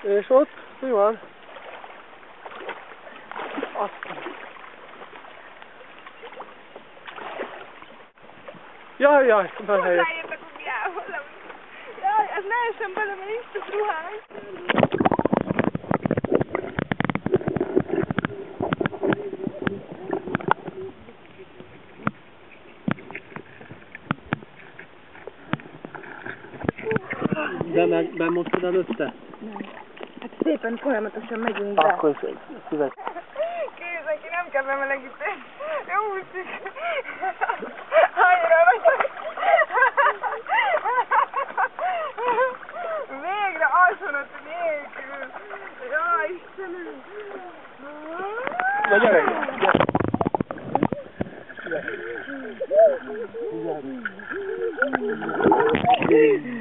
És ott mi van? Azt. Jaj, belejött. Hozzáértek a gumiához. Jaj, ez ne essen bele, mert nincs több ruhám. De bemostad előtte? Nem. Hát szépen folyamatosan megyünk be. Akkor szüvet. Képzelj ki, nem kell bemelegíteni. Jó úszik. Annyira vagyok. Végre alsonat nélkül. Jaj, Istenem. Na gyere! Gyere!